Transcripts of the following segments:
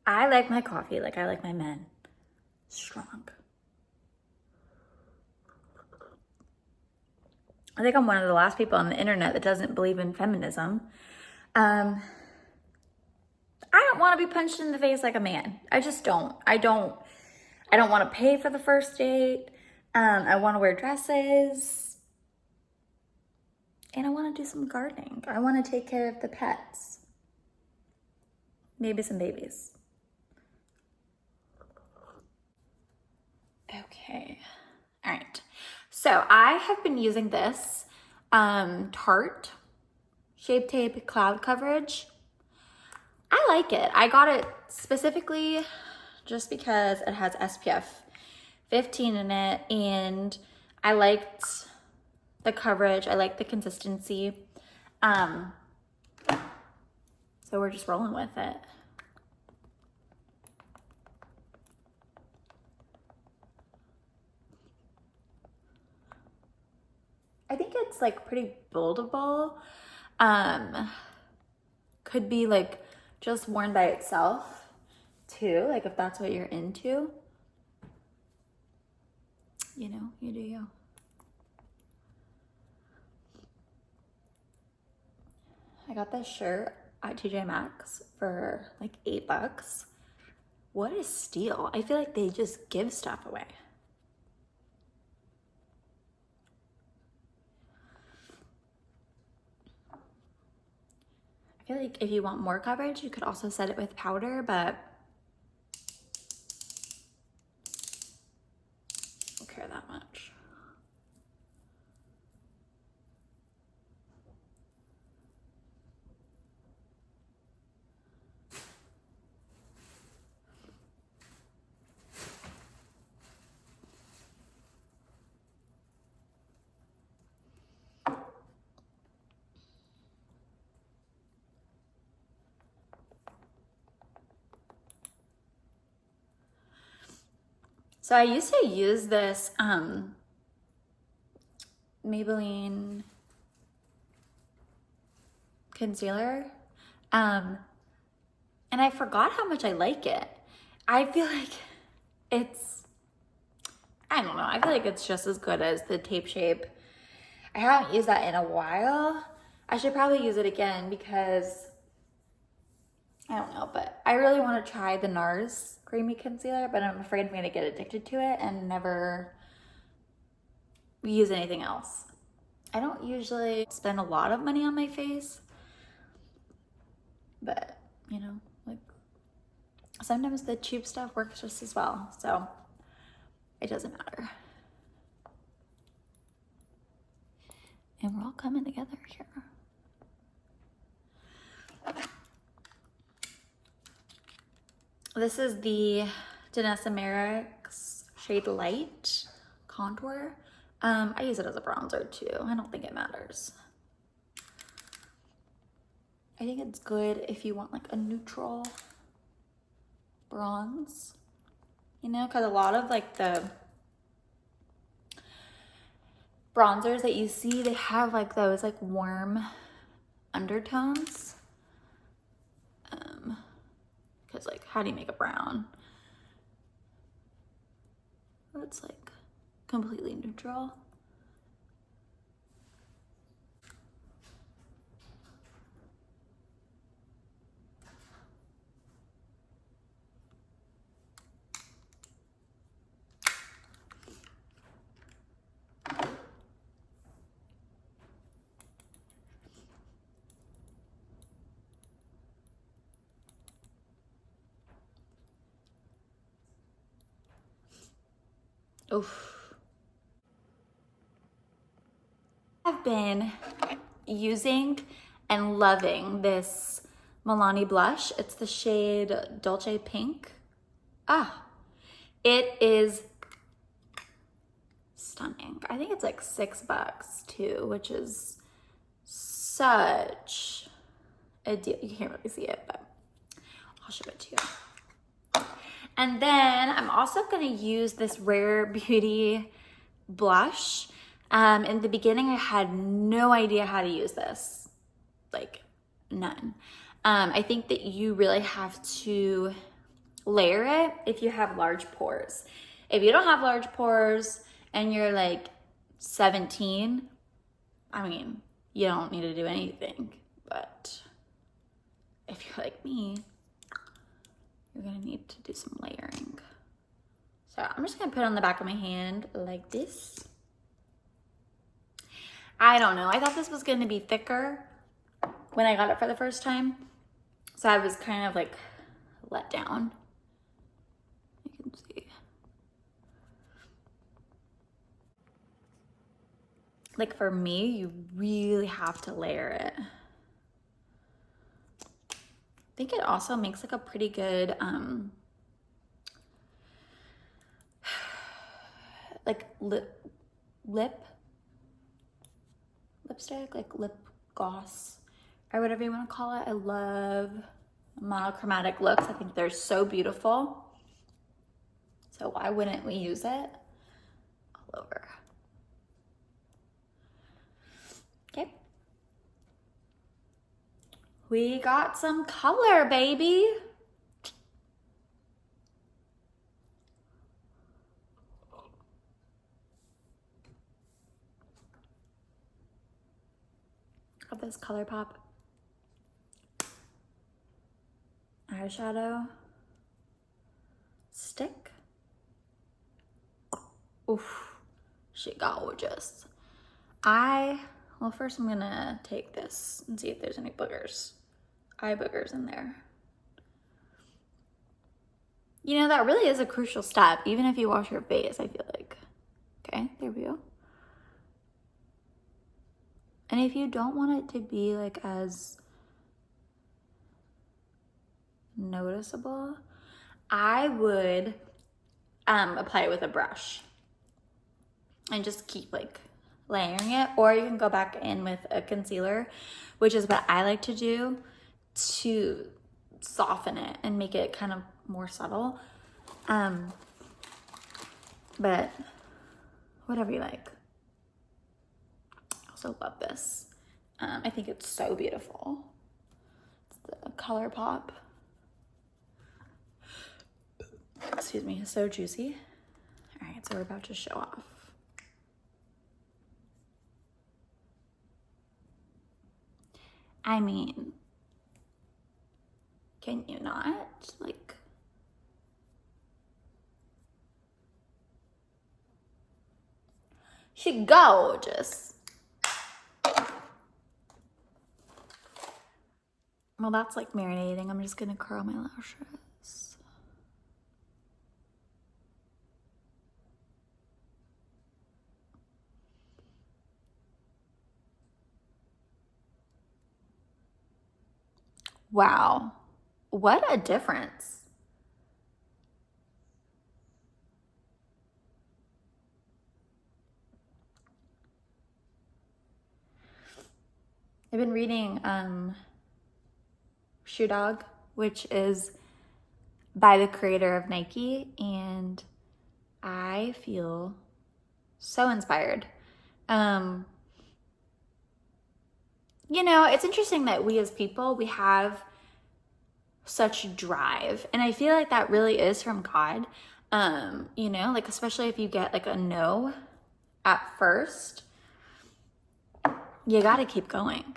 I like my coffee like I like my men. Strong. I think I'm one of the last people on the internet that doesn't believe in feminism. I don't want to be punched in the face like a man. I just don't. I don't want to pay for the first date. I want to wear dresses. And I want to do some gardening. I want to take care of the pets. Maybe some babies. Okay. All right. So I have been using this Tarte Shape Tape Cloud Coverage. I like it. I got it specifically just because it has SPF 15 in it, and I liked the coverage. I like the consistency. So we're just rolling with it. I think it's like pretty buildable. Could be like just worn by itself too, like if that's what you're into. You know, you do you. I got this shirt at TJ Maxx for like $8. What a steal. I feel like they just give stuff away. I feel like if you want more coverage, you could also set it with powder, but I don't care that much. So I used to use this Maybelline concealer, and I forgot how much I like it. I feel like I don't know, I feel like it's just as good as the Tape Shape. I haven't used that in a while. I should probably use it again because, I don't know, but I really want to try the NARS Creamy Concealer, but I'm afraid I'm going to get addicted to it and never use anything else. I don't usually spend a lot of money on my face, but, you know, like, sometimes the cheap stuff works just as well, so it doesn't matter. And we're all coming together here. This is the Danessa Merrick's Shade Light Contour. I use it as a bronzer too. I don't think it matters. I think it's good if you want like a neutral bronze, you know, because a lot of like the bronzers that you see, they have like those like warm undertones. Because like, how do you make a brown? It's like completely neutral. Oof. I've been using and loving this Milani blush. It's the shade Dolce Pink. It is stunning. I think it's like $6 too, which is such a deal. You can't really see it, but I'll show it to you. And then I'm also gonna use this Rare Beauty blush. In the beginning, I had no idea how to use this, like none. I think that you really have to layer it if you have large pores. If you don't have large pores and you're like 17, I mean, you don't need to do anything. But if you're like me, you're gonna need to do some layering. So I'm just gonna put it on the back of my hand like this. I don't know, I thought this was gonna be thicker when I got it for the first time. So I was kind of like let down. You can see. Like for me, you really have to layer it. I think it also makes like a pretty good like lipstick, like lip gloss or whatever you want to call it. I love monochromatic looks. I think they're so beautiful. So why wouldn't we use it all over? Okay. We got some color, baby. Got this ColourPop eyeshadow stick. Oof, she gorgeous. Well, first I'm gonna take this and see if there's any boogers, eye boogers in there. You know, that really is a crucial step, even if you wash your face, I feel like. Okay, there we go. And if you don't want it to be like as noticeable, I would apply it with a brush and just keep like layering it, or you can go back in with a concealer, which is what I like to do to soften it and make it kind of more subtle. But whatever you like. I also love this. I think it's so beautiful. It's the ColourPop. Excuse me, it's so juicy. All right, so we're about to show off. I mean, can you not? Like, she gorgeous. Well, that's like marinating. I'm just gonna curl my lashes. Wow, what a difference. I've been reading Shoe Dog, which is by the creator of Nike, and I feel so inspired. You know, it's interesting that we as people, we have such drive, and I feel like that really is from God. You know, like especially if you get like a no at first, you got to keep going.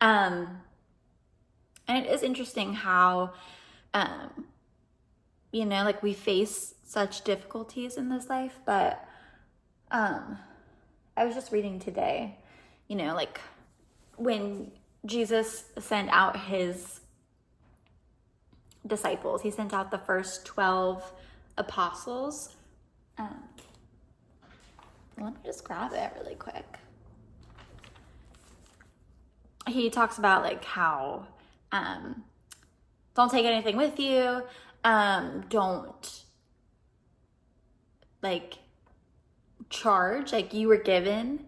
And it is interesting how, you know, like we face such difficulties in this life, but I was just reading today, you know, like when Jesus sent out his disciples, he sent out the first 12 apostles. Let me just grab it really quick. He talks about like how don't take anything with you, don't like charge, like you were given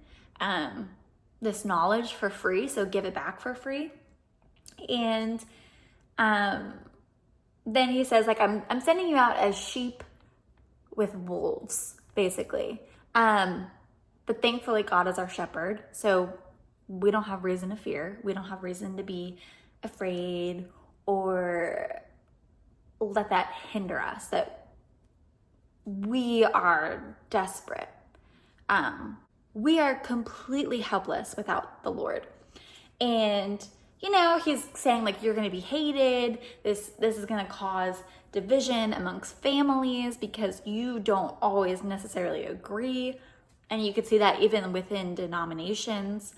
this knowledge for free, so give it back for free. And then he says like I'm sending you out as sheep with wolves, basically. But thankfully God is our shepherd, so we don't have reason to fear. We don't have reason to be afraid or let that hinder us, that we are desperate. We are completely helpless without the Lord. And, you know, he's saying like, you're going to be hated. This is going to cause division amongst families because you don't always necessarily agree. And you could see that even within denominations,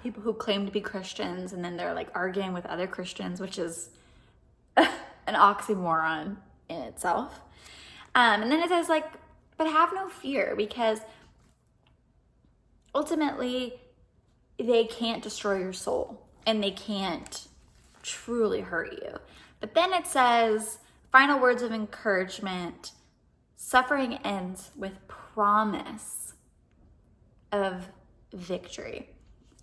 people who claim to be Christians and then they're like arguing with other Christians, which is an oxymoron in itself. And then it says like, but have no fear, because ultimately they can't destroy your soul and they can't truly hurt you. But then it says, final words of encouragement, suffering ends with promise of victory.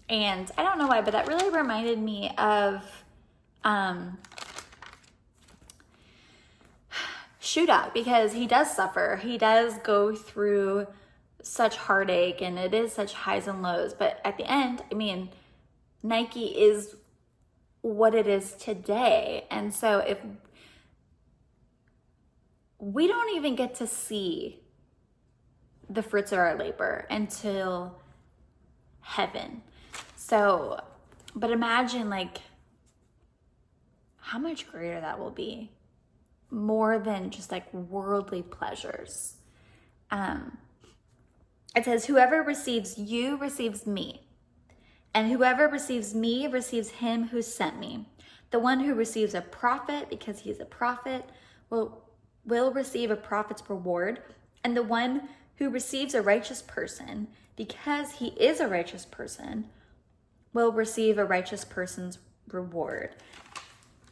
And I don't know why, but that really reminded me of Shootout, because he does suffer. He does go through such heartache and it is such highs and lows. But at the end, I mean, Nike is what it is today. And so if we don't even get to see the fruits of our labor until heaven. So, but imagine like how much greater that will be, more than just like worldly pleasures. It says, whoever receives you receives me, and whoever receives me receives him who sent me. The one who receives a prophet because he's a prophet will receive a prophet's reward, and the one who receives a righteous person because he is a righteous person will receive a righteous person's reward.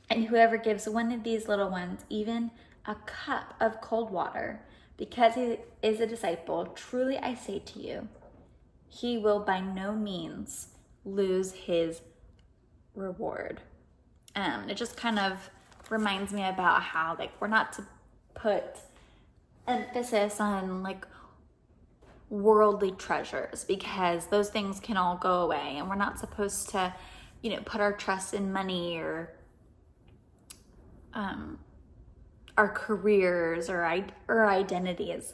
And whoever gives one of these little ones even a cup of cold water because he is a disciple, truly I say to you, he will by no means lose his reward. It just kind of reminds me about how like we're not to put emphasis on like worldly treasures, because those things can all go away, and we're not supposed to, you know, put our trust in money or our careers or identities,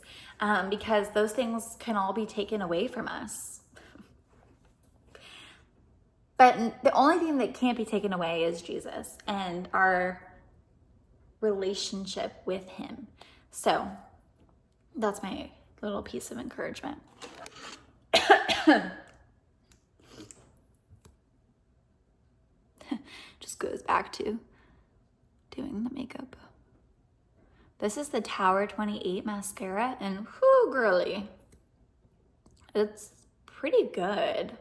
because those things can all be taken away from us. But the only thing that can't be taken away is Jesus and our relationship with him. So that's my little piece of encouragement. Just goes back to doing the makeup. This is the Tower 28 mascara, and whoo, girly, it's pretty good.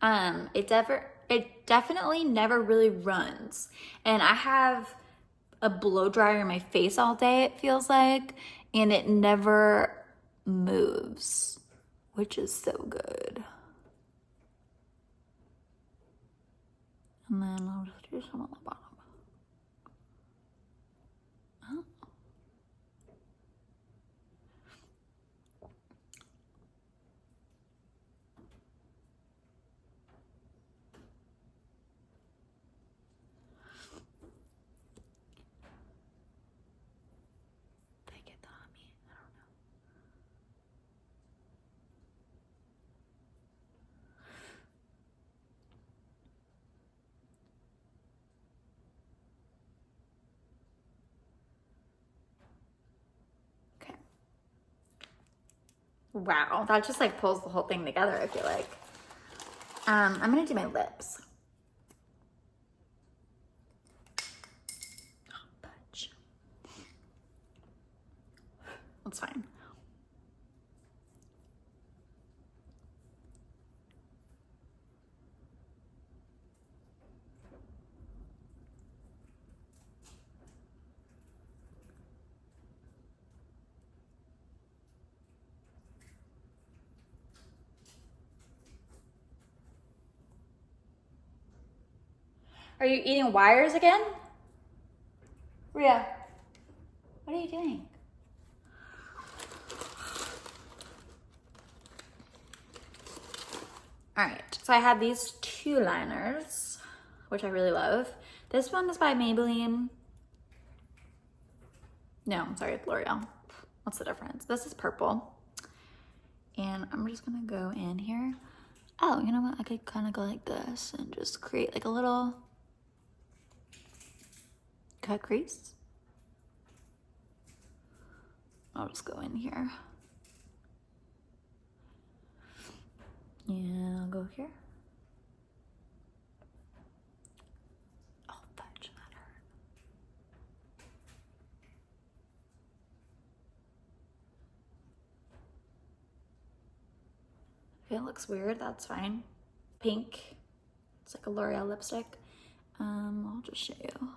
It definitely never really runs, and I have a blow dryer in my face all day, it feels like, and it never moves, which is so good. And then I'll just do some on the bottom. Oh. They get that on me. I don't know. Wow, that just like pulls the whole thing together, I feel like. I'm gonna do my lips. Oh, fudge. That's fine. Are you eating wires again? Rhea, what are you doing? All right, so I have these two liners, which I really love. This one is by Maybelline. No, I'm sorry, it's L'Oreal. What's the difference? This is purple. And I'm just gonna go in here. Oh, you know what? I could kind of go like this and just create like a little cut crease. I'll just go in here. And I'll go here. Oh, fudge, that hurt. If it looks weird, that's fine. Pink. It's like a L'Oreal lipstick. I'll just show you.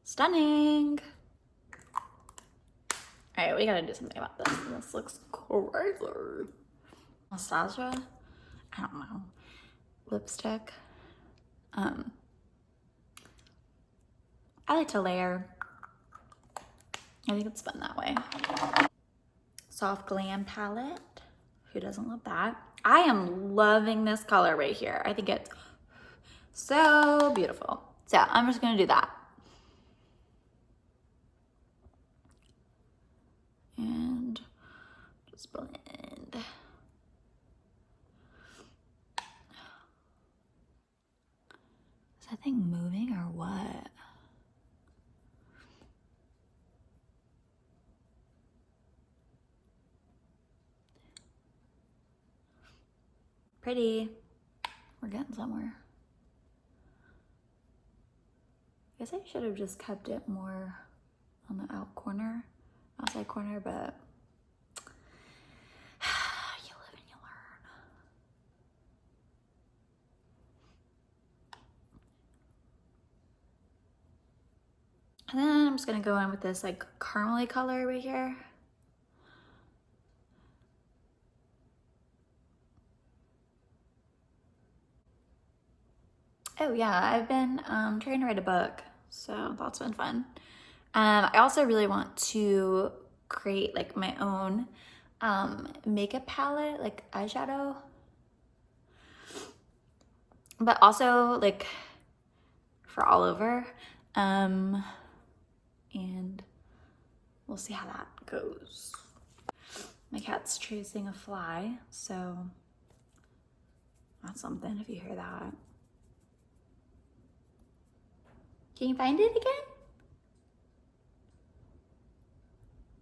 Stunning. All right, we gotta do something about this. This looks crazy. Mascara? I don't know. Lipstick. I like to layer. I think it's fun that way. Soft Glam palette. Who doesn't love that? I am loving this color right here. I think it's so beautiful. So I'm just gonna do that. And just blend. Is that thing moving or what? Pretty. We're getting somewhere. I guess I should have just kept it more on the outside corner, but you live and you learn. And then I'm just gonna go in with this like caramely color right here. Oh yeah, I've been trying to write a book, so that's been fun. I also really want to create like my own makeup palette, like eyeshadow, but also like for all over. And we'll see how that goes. My cat's chasing a fly, so that's something if you hear that. Can you find it again?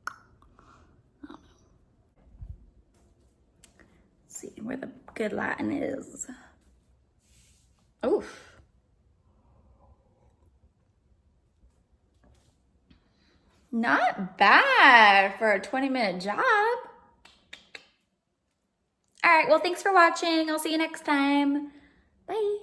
I don't know. Let's see where the good Latin is. Oof. Not bad for a 20-minute job. All right, well, thanks for watching. I'll see you next time. Bye.